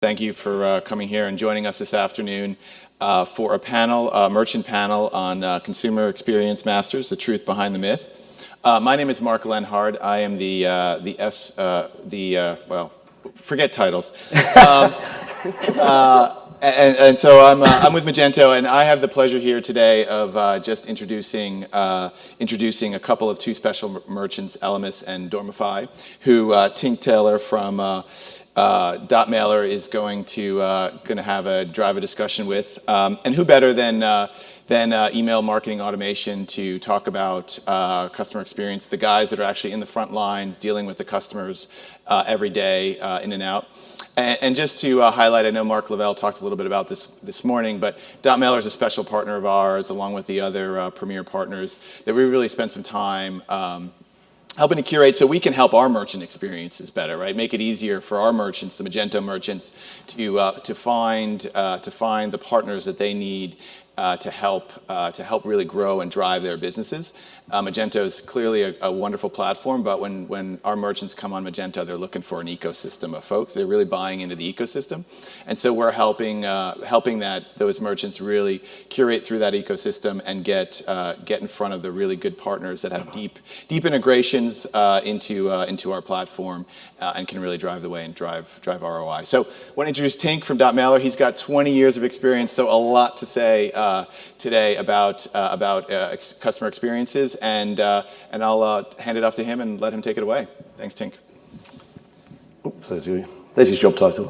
Thank you for coming here and joining us this afternoon for a panel, merchant panel on Consumer Experience Masters, the truth behind the myth. My name is Mark Lenhard. I am well, forget titles. And so I'm with Magento, and I have the pleasure here today of just introducing a couple of two special merchants, Elemis and Dormify, who Tink Taylor from Mailer is going to drive a discussion with, and who better than email marketing automation to talk about customer experience, the guys that are actually in the front lines dealing with the customers every day in and out. And just to highlight, I know Mark Lavelle talked a little bit about this morning, but Mailer is a special partner of ours, along with the other premier partners, that we really spent some time helping to curate so we can help our merchant experiences better, right? Make it easier for our merchants, the Magento merchants, to find the partners that they need to help really grow and drive their businesses. Magento is clearly a wonderful platform, but when our merchants come on Magento, they're looking for an ecosystem of folks. They're really buying into the ecosystem, and so we're helping those merchants really curate through that ecosystem and get in front of the really good partners that have deep integrations into our platform and can really drive the way and drive ROI. So I want to introduce Tink from Mailer. He's got 20 years of experience, so a lot to say today about customer experiences, and I'll hand it off to him and let him take it away. Thanks, Tink. Oops, there's his job title.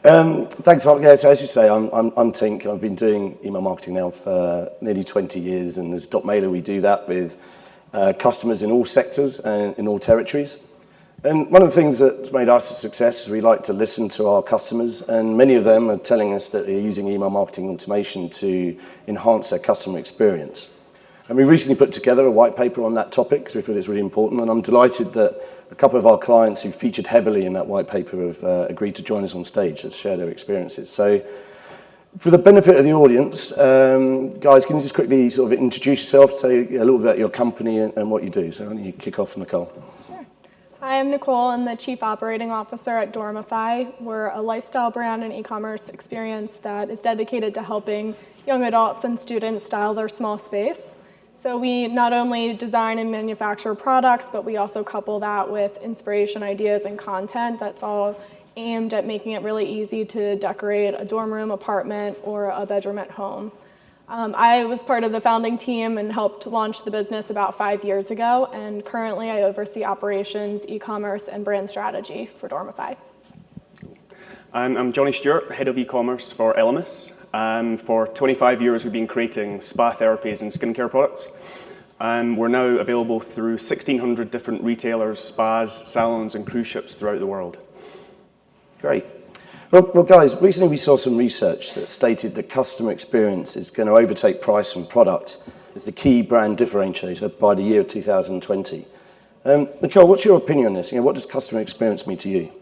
Thanks, Mark. Yeah, so as you say, I'm Tink. I've been doing email marketing now for nearly 20 years, and as Mailer, we do that with customers in all sectors and in all territories. And one of the things that's made us a success is we like to listen to our customers, and many of them are telling us that they're using email marketing automation to enhance their customer experience. And we recently put together a white paper on that topic because we feel it's really important, and I'm delighted that a couple of our clients who featured heavily in that white paper have agreed to join us on stage to share their experiences. So for the benefit of the audience, guys, can you just quickly sort of introduce yourself, say a little bit about your company and what you do? So why don't you kick off, Nicole? Hi, I'm Nicole. I'm the Chief Operating Officer at Dormify. We're a lifestyle brand and e-commerce experience that is dedicated to helping young adults and students style their small space. So we not only design and manufacture products, but we also couple that with inspiration, ideas, and content that's all aimed at making it really easy to decorate a dorm room, apartment, or a bedroom at home. I was part of the founding team and helped launch the business about 5 years ago, and currently I oversee operations, e-commerce, and brand strategy for Dormify. I'm Johnny Stewart, Head of E-commerce for Elemis. For 25 years we've been creating spa therapies and skincare products. We're now available through 1,600 different retailers, spas, salons, and cruise ships throughout the world. Great. Well, guys, recently we saw some research that stated that customer experience is going to overtake price and product as the key brand differentiator by the year 2020. Nicole, what's your opinion on this? What does customer experience mean to you?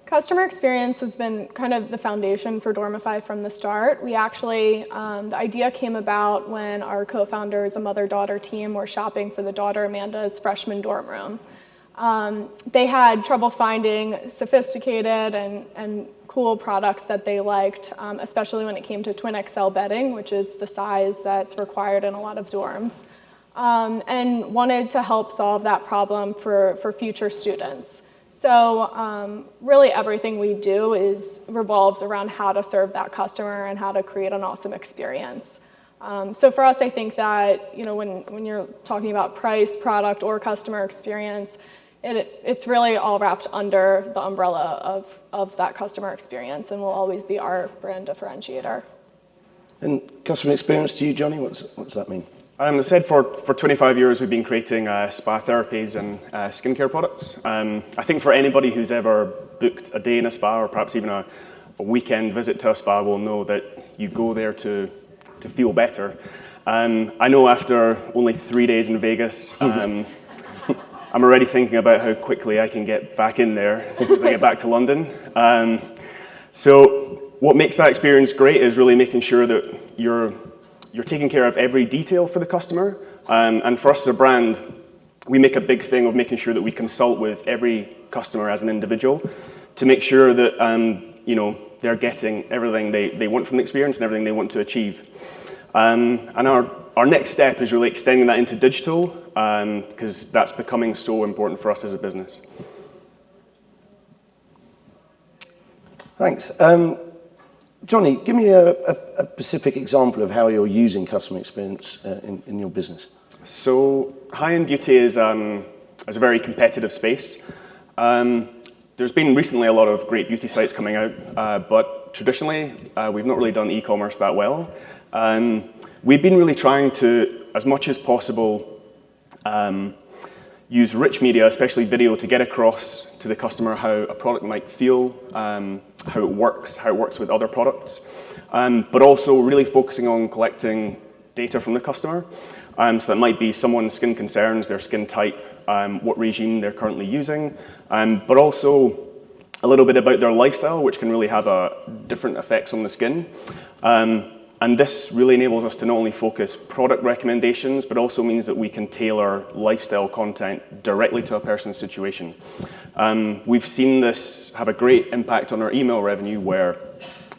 Customer experience has been kind of the foundation for Dormify from the start. We actually, the idea came about when our co-founders, a mother-daughter team, were shopping for the daughter Amanda's freshman dorm room. They had trouble finding sophisticated and cool products that they liked, especially when it came to twin XL bedding, which is the size that's required in a lot of dorms, and wanted to help solve that problem for future students. So really everything we do revolves around how to serve that customer and how to create an awesome experience. So for us, I think that when you're talking about price, product, or customer experience, it's really all wrapped under the umbrella of that customer experience, and will always be our brand differentiator. And customer experience to you, Johnny, what does that mean? As I said, for 25 years we've been creating spa therapies and skincare products. I think for anybody who's ever booked a day in a spa, or perhaps even a weekend visit to a spa, will know that you go there to feel better. I know after only 3 days in Vegas, I'm already thinking about how quickly I can get back in there as soon as I get back to London. So what makes that experience great is really making sure that you're taking care of every detail for the customer. And for us as a brand, we make a big thing of making sure that we consult with every customer as an individual to make sure that they're getting everything they want from the experience and everything they want to achieve. And our next step is really extending that into digital, because that's becoming so important for us as a business. Thanks. Johnny, give me a specific example of how you're using customer experience in your business. So high-end beauty is a very competitive space. There's been recently a lot of great beauty sites coming out, but traditionally we've not really done e-commerce that well. We've been really trying to, as much as possible, use rich media, especially video, to get across to the customer how a product might feel, how it works with other products, but also really focusing on collecting data from the customer. So that might be someone's skin concerns, their skin type, what regime they're currently using, but also a little bit about their lifestyle, which can really have different effects on the skin. And this really enables us to not only focus product recommendations, but also means that we can tailor lifestyle content directly to a person's situation. We've seen this have a great impact on our email revenue, where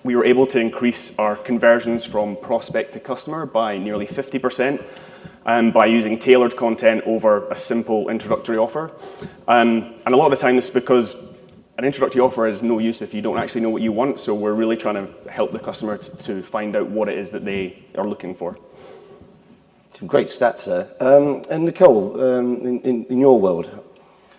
we were able to increase our conversions from prospect to customer by nearly 50%, by using tailored content over a simple introductory offer. And a lot of the time this is because an introductory offer is no use if you don't actually know what you want, so we're really trying to help the customer to find out what it is that they are looking for. Some great stats there. And Nicole, in your world?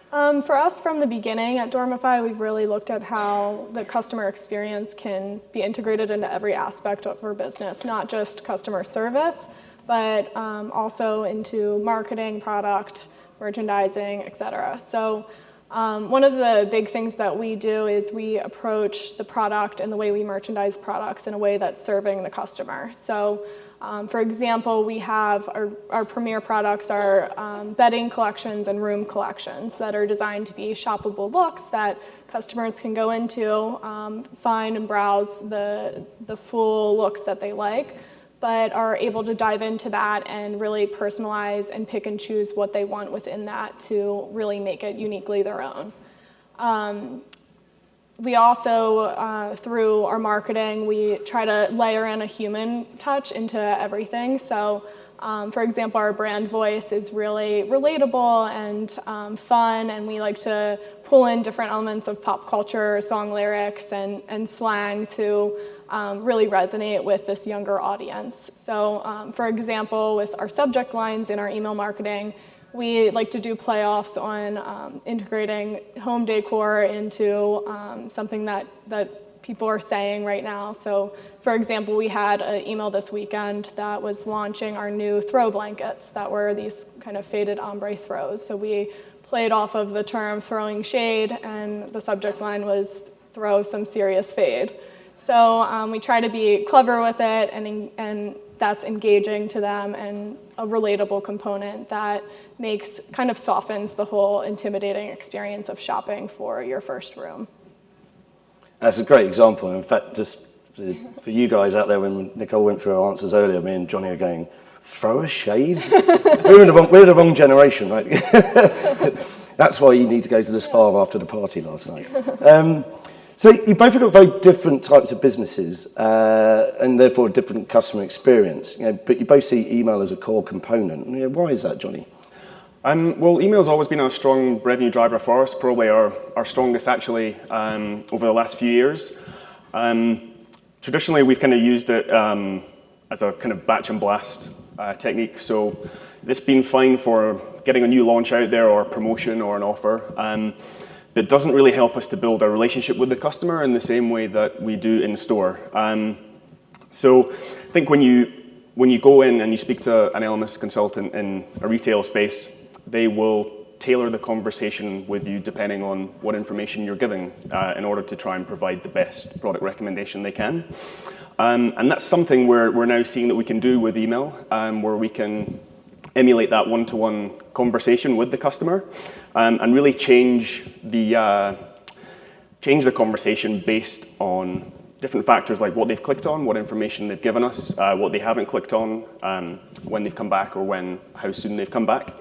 For us, from the beginning at Dormify, we've really looked at how the customer experience can be integrated into every aspect of our business, not just customer service, but also into marketing, product, merchandising, et cetera. So one of the big things that we do is we approach the product and the way we merchandise products in a way that's serving the customer. So for example, we have our premier products are bedding collections and room collections that are designed to be shoppable looks that customers can go into, find and browse the full looks that they like, but are able to dive into that and really personalize and pick and choose what they want within that to really make it uniquely their own. We also, through our marketing, we try to layer in a human touch into everything. So, for example, our brand voice is really relatable and fun, and we like to pull in different elements of pop culture, song lyrics, and slang to really resonate with this younger audience. So, for example, with our subject lines in our email marketing, we like to do playoffs on integrating home decor into something that people are saying right now. So, for example, we had an email this weekend that was launching our new throw blankets that were these kind of faded ombre throws. So we played off of the term throwing shade, and the subject line was throw some serious fade. So we try to be clever with it, and that's engaging to them, and a relatable component that kind of softens the whole intimidating experience of shopping for your first room. That's a great example. In fact, just for you guys out there, when Nicole went through her answers earlier, me and Johnny are going, throw a shade? we're the wrong generation, right? That's why you need to go to the spa after the party last night. So you both have got very different types of businesses, and therefore a different customer experience. But you both see email as a core component. Why is that, Johnny? Well, email's always been a strong revenue driver for us, probably our strongest actually over the last few years. Traditionally, we've kind of used it as a kind of batch and blast technique. So it's been fine for getting a new launch out there or a promotion or an offer. But it doesn't really help us to build a relationship with the customer in the same way that we do in store. So I think when you go in and you speak to an LMS consultant in a retail space, they will tailor the conversation with you depending on what information you're giving in order to try and provide the best product recommendation they can. And that's something we're now seeing that we can do with email, where we can emulate that one-to-one conversation with the customer and really change the conversation based on different factors like what they've clicked on, what information they've given us, what they haven't clicked on, when they've come back or how soon they've come back.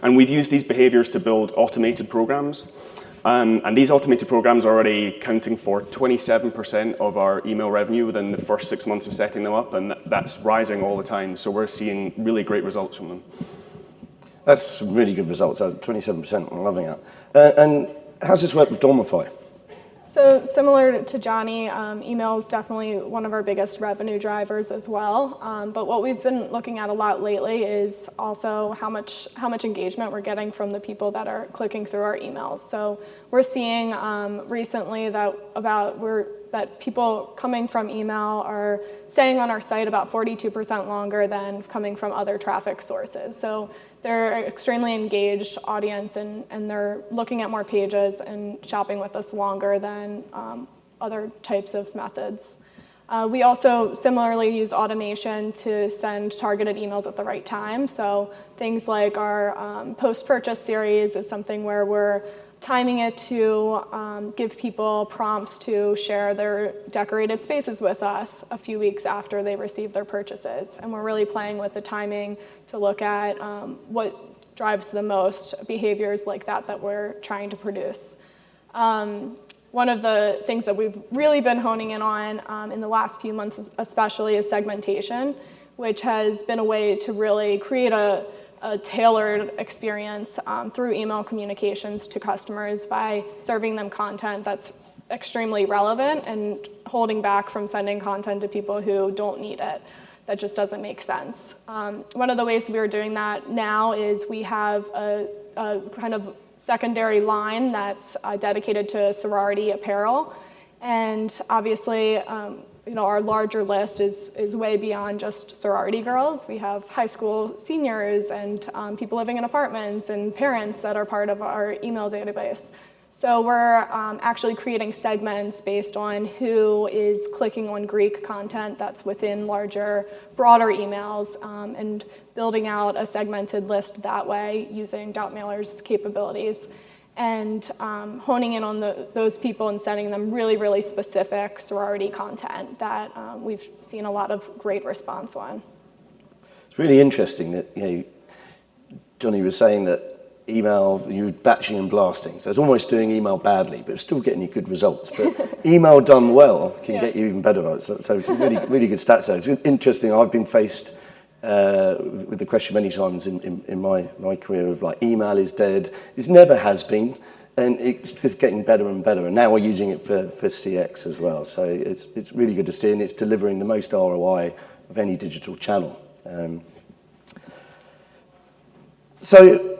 And we've used these behaviors to build automated programs And these automated programs are already accounting for 27% of our email revenue within the first 6 months of setting them up, and that's rising all the time. So we're seeing really great results from them. That's some really good results, 27%, I'm loving that. And how's this work with Dormify? So similar to Johnny, email is definitely one of our biggest revenue drivers as well. But what we've been looking at a lot lately is also how much engagement we're getting from the people that are clicking through our emails. So we're seeing recently that people coming from email are staying on our site about 42% longer than coming from other traffic sources. So they're an extremely engaged audience, and they're looking at more pages and shopping with us longer than other types of methods. We also similarly use automation to send targeted emails at the right time. So things like our post-purchase series is something where we're timing it to give people prompts to share their decorated spaces with us a few weeks after they receive their purchases. And we're really playing with the timing to look at what drives the most behaviors like that we're trying to produce. One of the things that we've really been honing in on in the last few months especially is segmentation, which has been a way to really create a tailored experience through email communications to customers by serving them content that's extremely relevant and holding back from sending content to people who don't need it. That just doesn't make sense. One of the ways we are doing that now is we have a kind of secondary line that's dedicated to sorority apparel. And obviously, our larger list is way beyond just sorority girls. We have high school seniors and people living in apartments and parents that are part of our email database. So we're actually creating segments based on who is clicking on Greek content that's within larger, broader emails, and building out a segmented list that way using Dotmailer's capabilities, and honing in on those people and sending them really, really specific sorority content that we've seen a lot of great response on. It's really interesting that, Johnny was saying that email, you're batching and blasting. So it's almost doing email badly, but it's still getting you good results. But email done well can get you even better results. So it's a really, really good stats there. It's interesting. I've been faced with the question many times in my career of like, email is dead. It never has been. And it's just getting better and better. And now we're using it for CX as well. So it's really good to see, and it's delivering the most ROI of any digital channel. So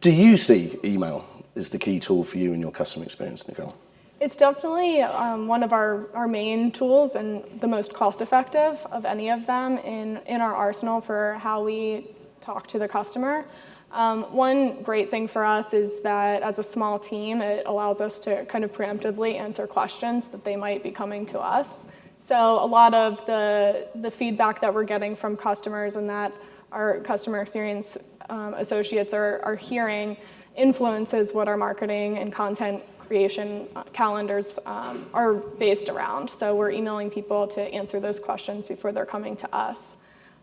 do you see email as the key tool for you in your customer experience, Nicole? It's definitely one of our main tools and the most cost-effective of any of them in our arsenal for how we talk to the customer. One great thing for us is that as a small team, it allows us to kind of preemptively answer questions that they might be coming to us. So a lot of the feedback that we're getting from customers and that our customer experience associates are hearing influences what our marketing and content creation calendars are based around. So we're emailing people to answer those questions before they're coming to us.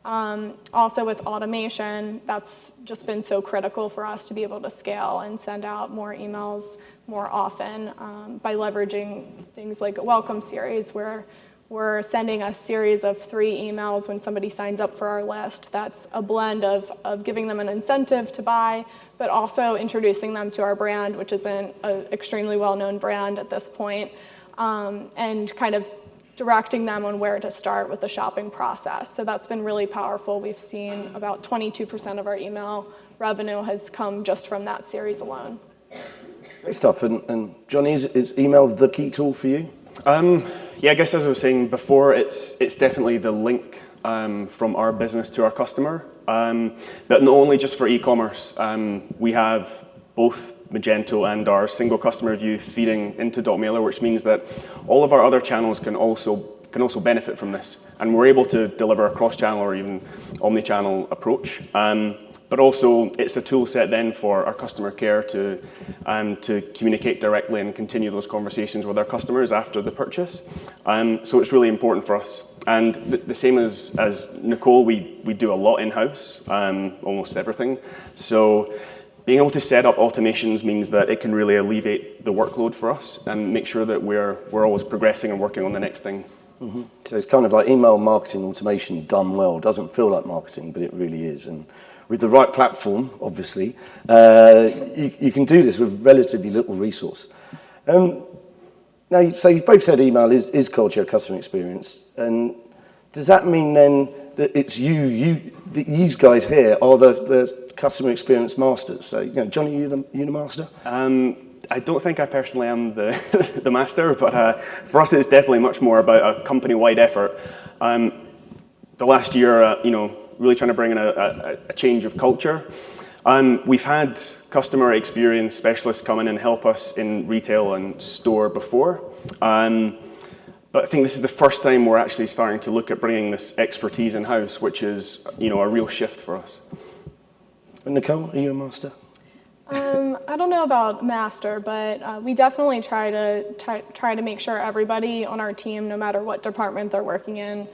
Also with automation, that's just been so critical for us to be able to scale and send out more emails more often by leveraging things like a welcome series, where we're sending a series of 3 emails when somebody signs up for our list. That's a blend of giving them an incentive to buy, but also introducing them to our brand, which is an extremely well-known brand at this point, and kind of directing them on where to start with the shopping process. So that's been really powerful. We've seen about 22% of our email revenue has come just from that series alone. Great stuff. And Johnny, is email the key tool for you? Yeah, I guess as I was saying before, it's definitely the link from our business to our customer. But not only just for e-commerce. We have both Magento and our single customer view feeding into Dotmailer, which means that all of our other channels can also benefit from this. And we're able to deliver a cross-channel or even omni-channel approach. But also, it's a tool set then for our customer care to communicate directly and continue those conversations with our customers after the purchase. So it's really important for us. And the same as Nicole, we do a lot in-house, almost everything. So being able to set up automations means that it can really alleviate the workload for us and make sure that we're always progressing and working on the next thing. So it's kind of like email marketing automation done well. Doesn't feel like marketing, but it really is. And with the right platform, obviously, you can do this with relatively little resource. Now, so you've both said email is culture, customer experience. And does that mean then that it's these guys here are the customer experience masters? So, Johnny, you the master? I don't think I personally am the master, but for us it's definitely much more about a company-wide effort. The last year, really trying to bring in a change of culture. We've had customer experience specialists come in and help us in retail and store before. But I think this is the first time we're actually starting to look at bringing this expertise in-house, which is, a real shift for us. And Nicole, are you a master? I don't know about master, but we definitely try to make sure everybody on our team, no matter what department they're working in,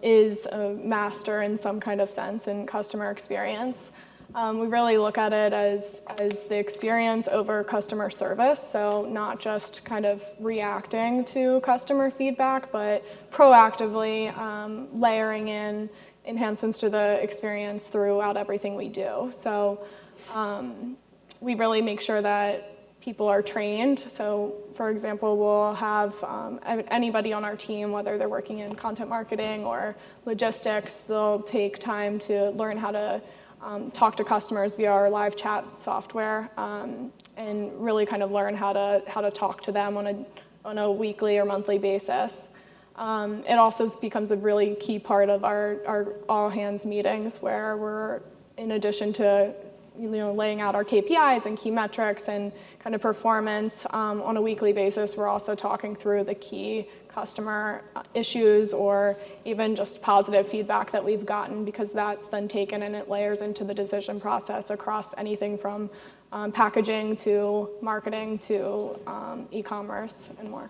is a master in some kind of sense in customer experience. We really look at it as the experience over customer service, so not just kind of reacting to customer feedback, but proactively layering in enhancements to the experience throughout everything we do. So we really make sure that people are trained. So for example, we'll have anybody on our team, whether they're working in content marketing or logistics, they'll take time to learn how to talk to customers via our live chat software, and really kind of learn how to talk to them on a weekly or monthly basis. It also becomes a really key part of our all hands meetings, where we're, in addition to laying out our KPIs and key metrics and kind of performance on a weekly basis, we're also talking through the key customer issues or even just positive feedback that we've gotten, because that's then taken and it layers into the decision process across anything from packaging to marketing to e-commerce and more.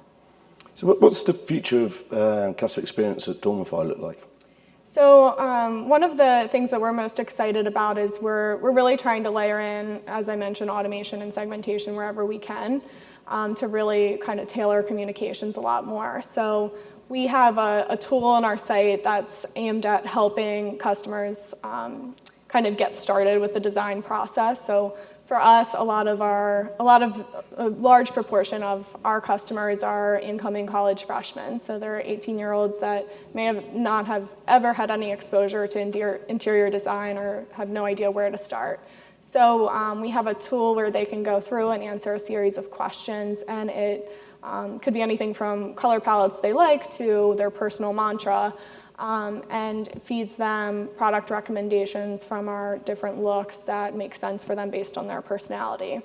So what's the future of customer experience at Dormify look like? So one of the things that we're most excited about is we're really trying to layer in, as I mentioned, automation and segmentation wherever we can, to really kind of tailor communications a lot more. So we have a tool on our site that's aimed at helping customers kind of get started with the design process. So for us, a large proportion of our customers are incoming college freshmen. So they're 18-year-olds that may not have ever had any exposure to interior design or have no idea where to start. So we have a tool where they can go through and answer a series of questions, and it could be anything from color palettes they like to their personal mantra, and feeds them product recommendations from our different looks that make sense for them based on their personality.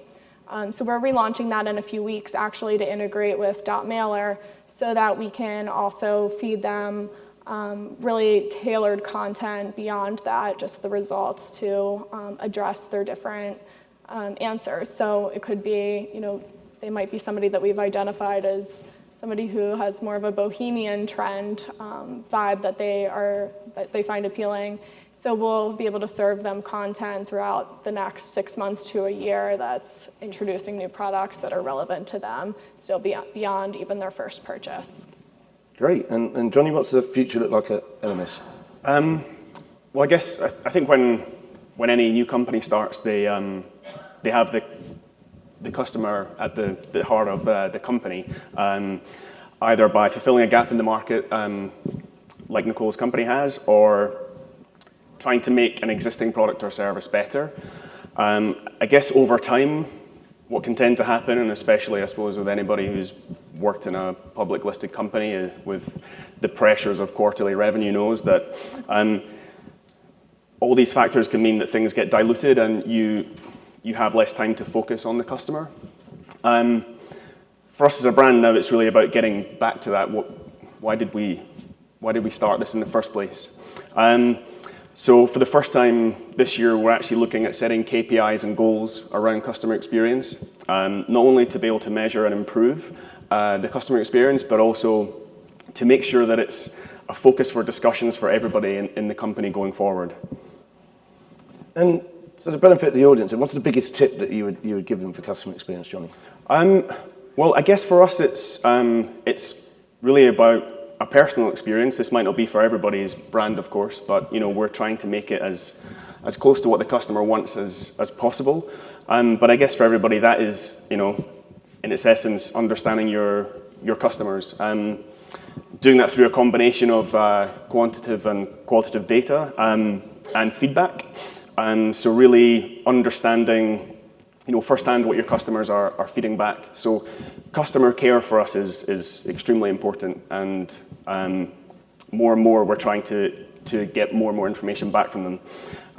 So we're relaunching that in a few weeks, actually, to integrate with .mailer so that we can also feed them really tailored content beyond that, just the results to address their different answers. So it could be, they might be somebody that we've identified as somebody who has more of a bohemian trend vibe that they find appealing. So we'll be able to serve them content throughout the next 6 months to a year that's introducing new products that are relevant to them, still beyond even their first purchase. Great. And Johnny, what's the future look like at LMS? Well, I guess I think when any new company starts, they have the customer at the heart of the company, either by fulfilling a gap in the market, like Nicole's company has, or trying to make an existing product or service better. I guess over time, what can tend to happen, and especially I suppose with anybody who's worked in a public listed company with the pressures of quarterly revenue, knows that all these factors can mean that things get diluted and you have less time to focus on the customer. For us as a brand now, it's really about getting back to that. Why did we start this in the first place? So for the first time this year, we're actually looking at setting KPIs and goals around customer experience, not only to be able to measure and improve the customer experience, but also to make sure that it's a focus for discussions for everybody in the company going forward. And So to benefit the audience, what's the biggest tip that you would give them for customer experience, Johnny? Well, I guess for us, it's really about a personal experience. This might not be for everybody's brand, of course, but we're trying to make it as close to what the customer wants as possible. But I guess for everybody, that is, in its essence, understanding your customers. Doing that through a combination of quantitative and qualitative data and feedback. So really understanding, firsthand what your customers are feeding back. So customer care for us is extremely important, and more and more we're trying to get more and more information back from them.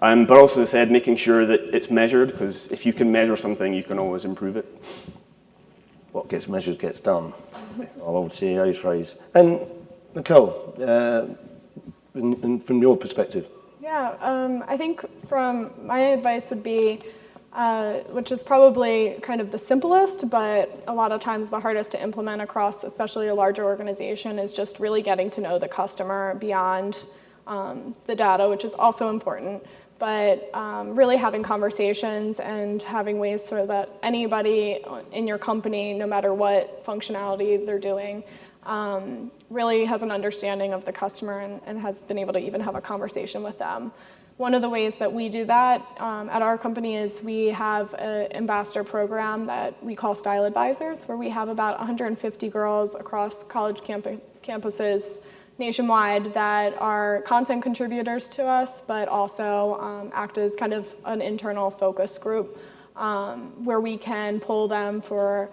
But also, as I said, making sure that it's measured, because if you can measure something, you can always improve it. What gets measured gets done. Our old CEO's phrase. And Nicole, from your perspective. Yeah, I think from my advice would be, which is probably kind of the simplest, but a lot of times the hardest to implement across, especially a larger organization, is just really getting to know the customer beyond the data, which is also important. But really having conversations and having ways so that anybody in your company, no matter what functionality they're doing, really has an understanding of the customer and has been able to even have a conversation with them. One of the ways that we do that at our company is we have an ambassador program that we call Style Advisors, where we have about 150 girls across college campuses nationwide that are content contributors to us, but also act as kind of an internal focus group where we can pull them for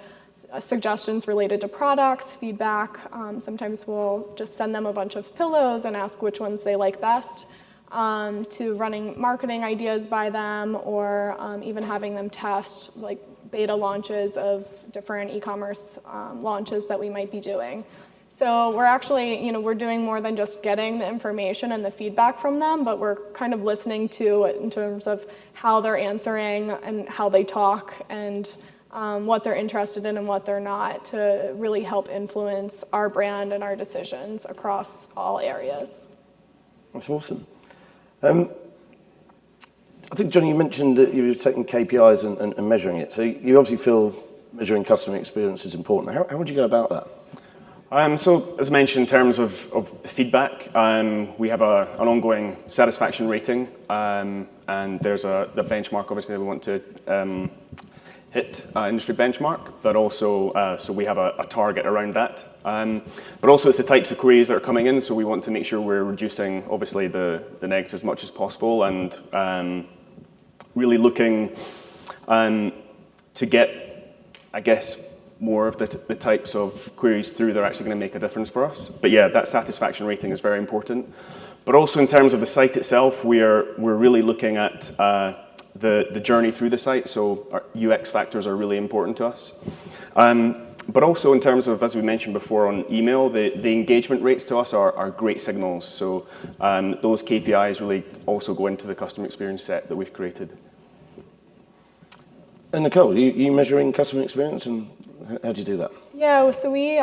suggestions related to products, feedback. Sometimes we'll just send them a bunch of pillows and ask which ones they like best, to running marketing ideas by them, or even having them test like beta launches of different e-commerce launches that we might be doing. So we're actually, we're doing more than just getting the information and the feedback from them, but we're kind of listening to it in terms of how they're answering and how they talk, and what they're interested in and what they're not, to really help influence our brand and our decisions across all areas. That's awesome. I think, Johnny, you mentioned that you were setting KPIs and measuring it. So you obviously feel measuring customer experience is important. How would you go about that? So, as mentioned, in terms of feedback, we have an ongoing satisfaction rating, and there's the benchmark, obviously, that we want to hit industry benchmark, but also, so we have a target around that. But also, it's the types of queries that are coming in, so we want to make sure we're reducing, obviously, the negative as much as possible, and really looking to get, I guess, more of the types of queries through that are actually going to make a difference for us. But yeah, that satisfaction rating is very important. But also in terms of the site itself, we're really looking at the journey through the site. So our UX factors are really important to us. But also in terms of, as we mentioned before on email, the engagement rates to us are great signals. So those KPIs really also go into the customer experience set that we've created. And Nicole, you measuring customer experience, and how do you do that? Yeah, so we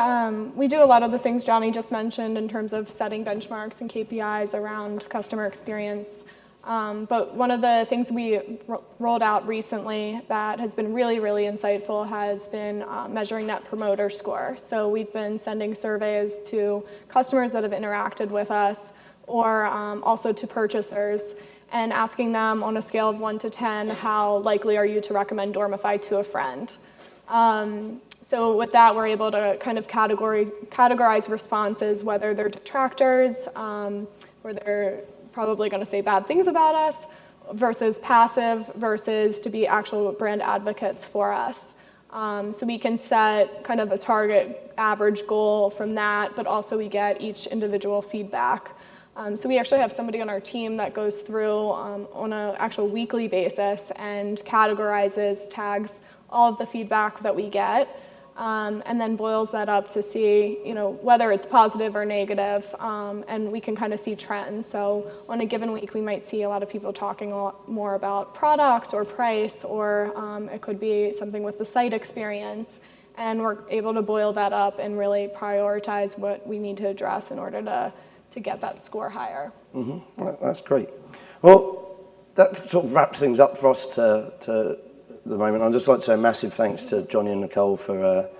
do a lot of the things Johnny just mentioned in terms of setting benchmarks and KPIs around customer experience. But one of the things we rolled out recently that has been really, really insightful has been measuring Net Promoter Score. So we've been sending surveys to customers that have interacted with us, or also to purchasers, and asking them on a scale of 1 to 10, how likely are you to recommend Dormify to a friend? So with that, we're able to kind of categorize responses, whether they're detractors, where they're probably going to say bad things about us, versus passive, versus to be actual brand advocates for us. So we can set kind of a target average goal from that, but also we get each individual feedback. So we actually have somebody on our team that goes through on an actual weekly basis and categorizes, tags all of the feedback that we get, and then boils that up to see, whether it's positive or negative, and we can kind of see trends. So on a given week, we might see a lot of people talking a lot more about product or price, or it could be something with the site experience, and we're able to boil that up and really prioritize what we need to address in order to get that score higher. Mm-hmm. Well, that's great. Well, that sort of wraps things up for us to the moment. I'd just like to say a massive thanks to Johnny and Nicole for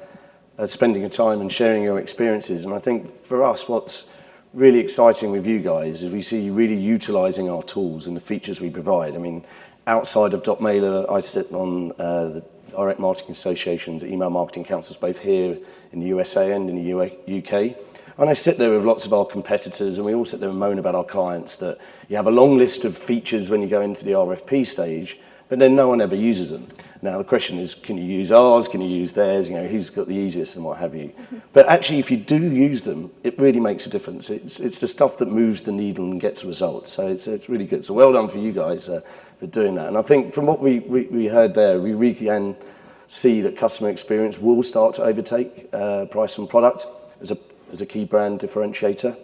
spending your time and sharing your experiences. And I think for us, what's really exciting with you guys is we see you really utilising our tools and the features we provide. I mean, outside of Mailer, I sit on the Direct Marketing Association's email marketing councils, both here in the USA and in the UK. And I sit there with lots of our competitors, and we all sit there and moan about our clients that you have a long list of features when you go into the RFP stage, but then no one ever uses them. Now, the question is, can you use ours? Can you use theirs? You know, who's got the easiest and what have you? But actually, if you do use them, it really makes a difference. It's the stuff that moves the needle and gets results. So it's really good. So well done for you guys for doing that. And I think from what we heard there, we really can see that customer experience will start to overtake price and product as a key brand differentiator.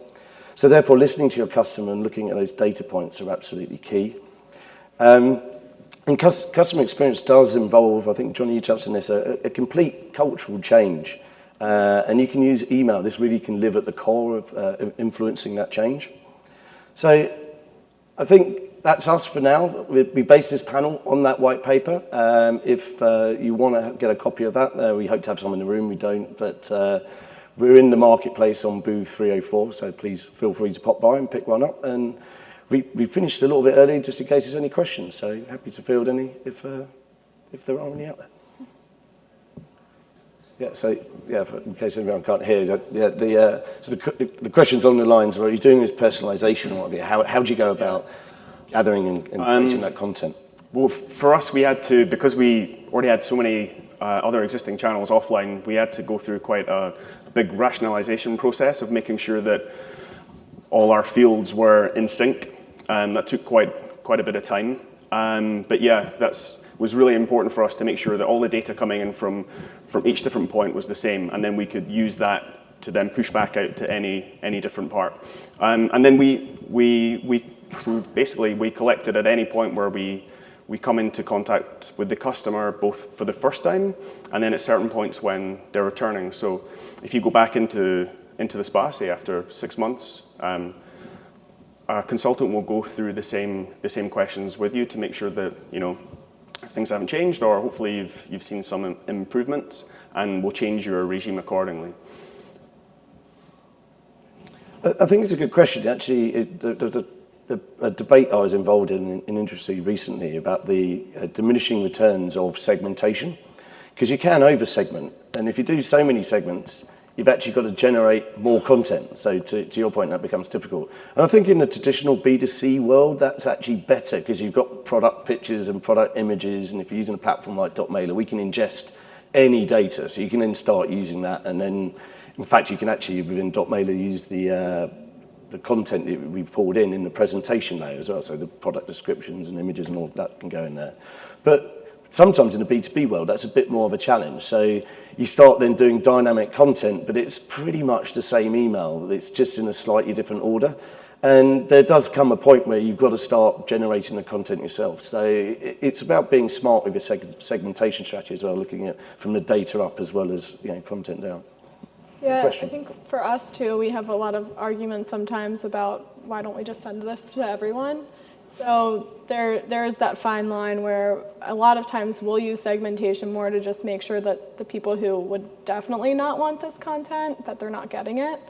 So therefore, listening to your customer and looking at those data points are absolutely key. And customer experience does involve, I think, Johnny, you touched on this, a complete cultural change. And you can use email. This really can live at the core of influencing that change. So I think that's us for now. We base this panel on that white paper. If you want to get a copy of that, we hope to have some in the room. We don't, but we're in the marketplace on booth 304, so please feel free to pop by and pick one up. And we finished a little bit early just in case there's any questions, so happy to field any if there are any out there. Yeah, so yeah, in case anyone can't hear, so the questions on the lines are: are you doing this personalization or what have you? How do you go about gathering and creating that content? Well, for us, we had to, because we already had so many other existing channels offline, we had to go through quite a big rationalization process of making sure that all our fields were in sync. That took quite a bit of time. But yeah, was really important for us to make sure that all the data coming in from each different point was the same, and then we could use that to then push back out to any different part. And then we collected at any point where we come into contact with the customer, both for the first time and then at certain points when they're returning. So if you go back into the spa, say after 6 months, a consultant will go through the same questions with you to make sure that things haven't changed, or hopefully you've seen some improvements, and will change your regime accordingly. I think it's a good question. Actually, there's a debate I was involved in industry recently about the diminishing returns of segmentation, because you can over-segment, and if you do so many segments, you've actually got to generate more content. So to your point, that becomes difficult. And I think in the traditional B2C world, that's actually better because you've got product pictures and product images. And if you're using a platform like Mailer, we can ingest any data. So you can then start using that. And then, in fact, you can actually, within Mailer, use the content that we've pulled in the presentation layer as well. So the product descriptions and images and all that can go in there. But sometimes in the B2B world, that's a bit more of a challenge. So you start then doing dynamic content, but it's pretty much the same email. It's just in a slightly different order. And there does come a point where you've got to start generating the content yourself. So it's about being smart with your segmentation strategy as well, looking at from the data up as well as content down. Yeah, I think for us too, we have a lot of arguments sometimes about why don't we just send this to everyone? So there is that fine line where a lot of times we'll use segmentation more to just make sure that the people who would definitely not want this content, that they're not getting it.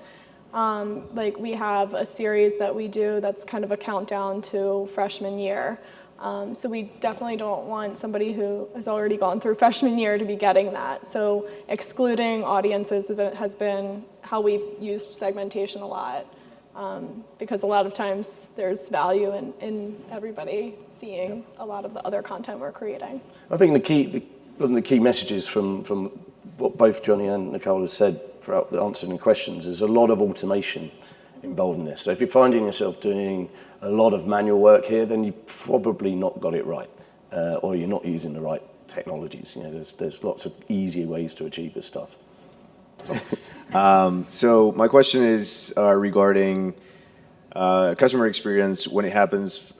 Like we have a series that we do that's kind of a countdown to freshman year. So we definitely don't want somebody who has already gone through freshman year to be getting that. So excluding audiences has been how we've used segmentation a lot. Because a lot of times there's value in everybody seeing a lot of the other content we're creating. I think one of the key messages from what both Johnny and Nicole have said throughout answering the questions is a lot of automation involved in this. So if you're finding yourself doing a lot of manual work here, then you've probably not got it right, or you're not using the right technologies. There's lots of easier ways to achieve this stuff. So my question is regarding customer experience when it happens.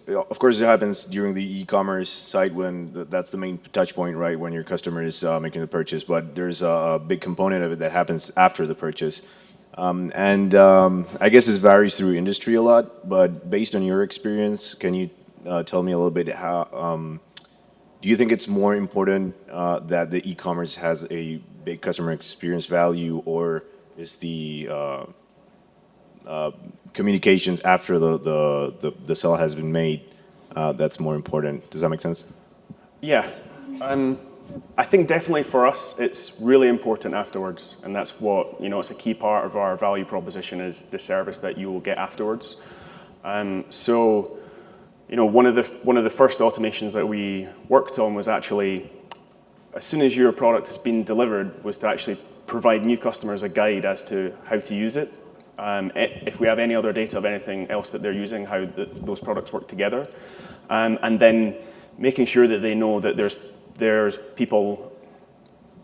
Of course, it happens during the e-commerce site when that's the main touch point, right? When your customer is making the purchase. But there's a big component of it that happens after the purchase. I guess this varies through industry a lot. But based on your experience, can you tell me a little bit how, do you think it's more important that the e-commerce has a big customer experience value, or is the communications after the sale has been made that's more important? Does that make sense? Yeah. I think definitely for us, it's really important afterwards, and that's what, it's a key part of our value proposition is the service that you will get afterwards. So, one of the first automations that we worked on was actually, as soon as your product has been delivered, was to actually provide new customers a guide as to how to use it. If we have any other data of anything else that they're using, how those products work together, and then making sure that they know that there's people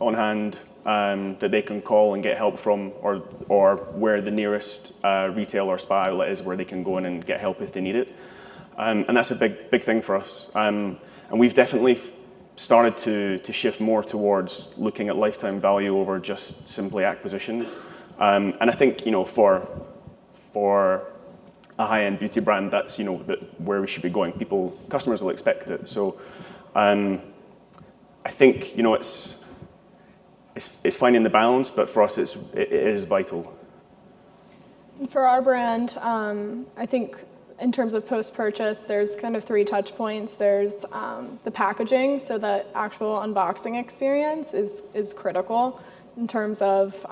on hand that they can call and get help from, or where the nearest retail or spa outlet is where they can go in and get help if they need it. And that's a big thing for us. And we've definitely started to shift more towards looking at lifetime value over just simply acquisition. And I think, for a high-end beauty brand, that's, where we should be going. Customers will expect it. So I think, it's finding the balance, but for us, it is vital. For our brand, I think in terms of post-purchase, there's kind of 3 touch points. There's the packaging, so the actual unboxing experience is critical in terms of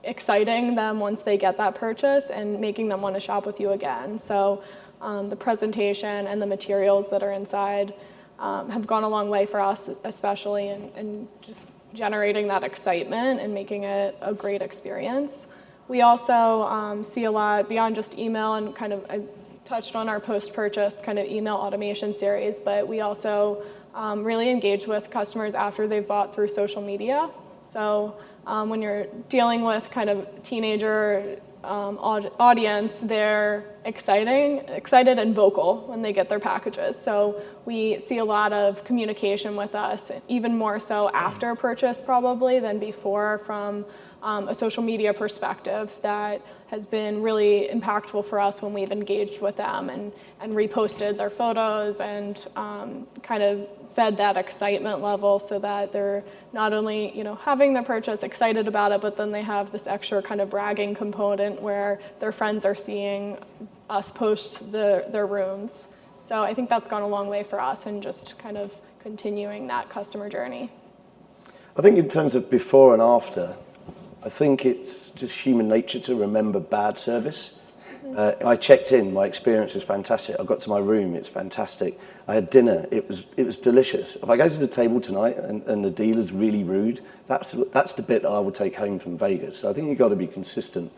exciting them once they get that purchase and making them want to shop with you again. So the presentation and the materials that are inside have gone a long way for us, especially in just generating that excitement and making it a great experience. We also see a lot beyond just email, and kind of I touched on our post-purchase kind of email automation series, but we also really engage with customers after they've bought through social media. So when you're dealing with kind of teenager audience, they're excited and vocal when they get their packages. So we see a lot of communication with us, even more so after purchase probably than before, from a social media perspective that has been really impactful for us when we've engaged with them and reposted their photos and kind of fed that excitement level so that they're not only, having the purchase, excited about it, but then they have this extra kind of bragging component where their friends are seeing us post their rooms. So I think that's gone a long way for us and just kind of continuing that customer journey. I think in terms of before and after, I think it's just human nature to remember bad service. I checked in, my experience was fantastic. I got to my room, it's fantastic. I had dinner, it was delicious. If I go to the table tonight and the dealer's really rude, that's the bit that I will take home from Vegas. So I think you've got to be consistent.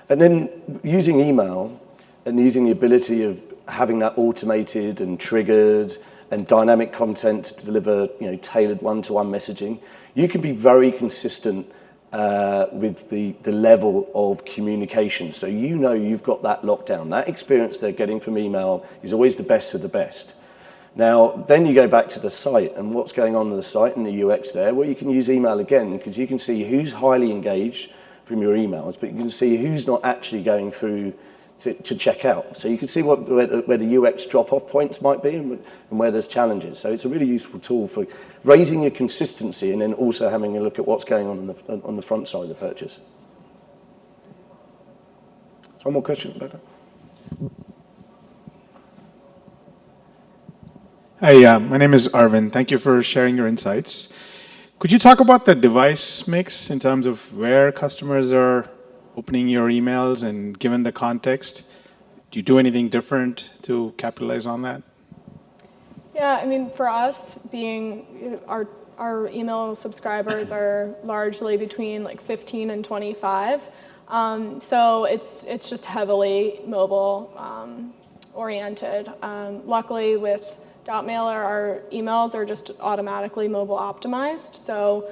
And then using email and using the ability of having that automated and triggered and dynamic content to deliver, tailored one-to-one messaging, you can be very consistent with the level of communication. So you've got that lockdown. That experience they're getting from email is always the best of the best. Now, then you go back to the site and what's going on the site and the UX there. Well, you can use email again because you can see who's highly engaged from your emails, but you can see who's not actually going through to check out. So you can see where the UX drop-off points might be and where there's challenges. So it's a really useful tool for raising your consistency and then also having a look at what's going on the front side of the purchase. One more question about that? Hi, my name is Arvind. Thank you for sharing your insights. Could you talk about the device mix in terms of where customers are opening your emails, and given the context, do you do anything different to capitalize on that? Yeah, for us, being our email subscribers are largely between like 15 and 25, so it's just heavily mobile oriented. Luckily, with Mailer, our emails are just automatically mobile optimized, so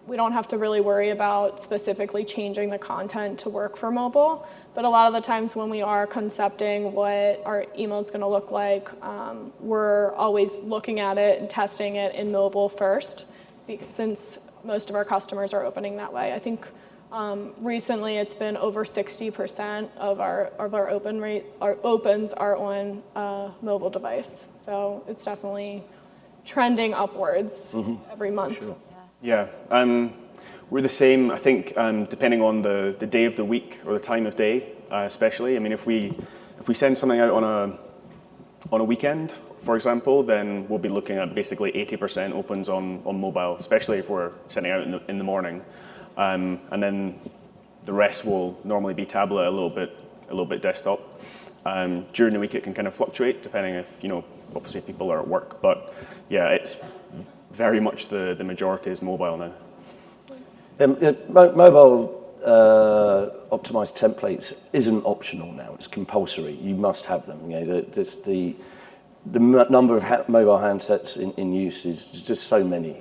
we don't have to really worry about specifically changing the content to work for mobile. But a lot of the times when we are concepting what our email is going to look like, we're always looking at it and testing it in mobile first, since most of our customers are opening that way. I think Recently, it's been over 60% of our our opens are on a mobile device. So it's definitely trending upwards every month. Yeah, we're the same. I think depending on the day of the week or the time of day, especially. I mean, if we send something out on a weekend, for example, then we'll be looking at basically 80% opens on mobile, especially if we're sending out in the morning, and then the rest will normally be tablet, a little bit desktop. During the week, it can kind of fluctuate depending if obviously people are at work, but yeah, it's very much the majority is mobile now. Mobile optimized templates isn't optional now; it's compulsory. You must have them. The number of mobile handsets in use is just so many.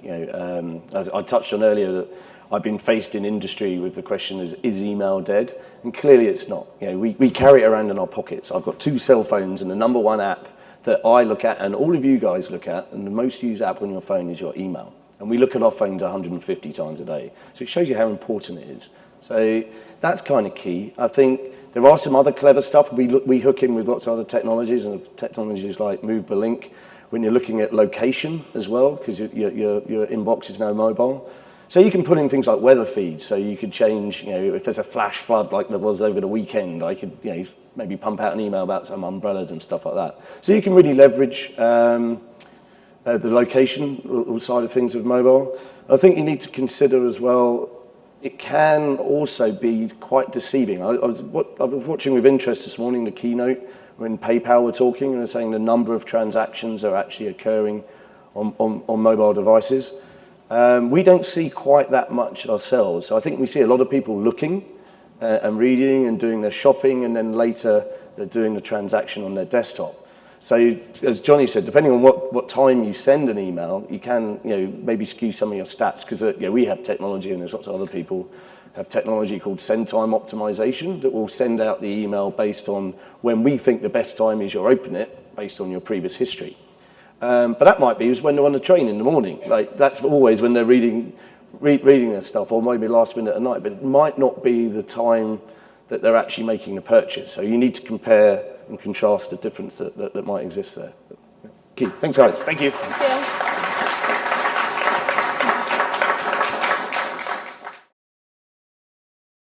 As I touched on earlier, that I've been faced in industry with the question: is email dead? And clearly, it's not. We carry it around in our pockets. I've got 2 cell phones, and the number one app that I look at, and all of you guys look at, and the most used app on your phone is your email. And we look at our phones 150 times a day. So it shows you how important it is. So that's kind of key. I think there are some other clever stuff. We hook in with lots of other technologies, and technologies like Move by Link, when you're looking at location as well, because your inbox is now mobile. So you can put in things like weather feeds. So you could change, if there's a flash flood like there was over the weekend, I could, maybe pump out an email about some umbrellas and stuff like that. So you can really leverage the location side of things with mobile. I think you need to consider as well, it can also be quite deceiving. I was watching with interest this morning the keynote when PayPal were talking, and they're saying the number of transactions are actually occurring on mobile devices. We don't see quite that much ourselves. So I think we see a lot of people looking and reading and doing their shopping, and then later they're doing the transaction on their desktop. So as Johnny said, depending on what time you send an email, you can maybe skew some of your stats, because we have technology, and there's lots of other people have technology called send time optimization that will send out the email based on when we think the best time is you open it based on your previous history. But that might be when they're on the train in the morning. Like that's always when they're reading their stuff, or maybe last minute at night. But it might not be the time that they're actually making the purchase. So you need to compare and contrast the difference that might exist there. Key. Thanks, guys. Thank you. Thank you.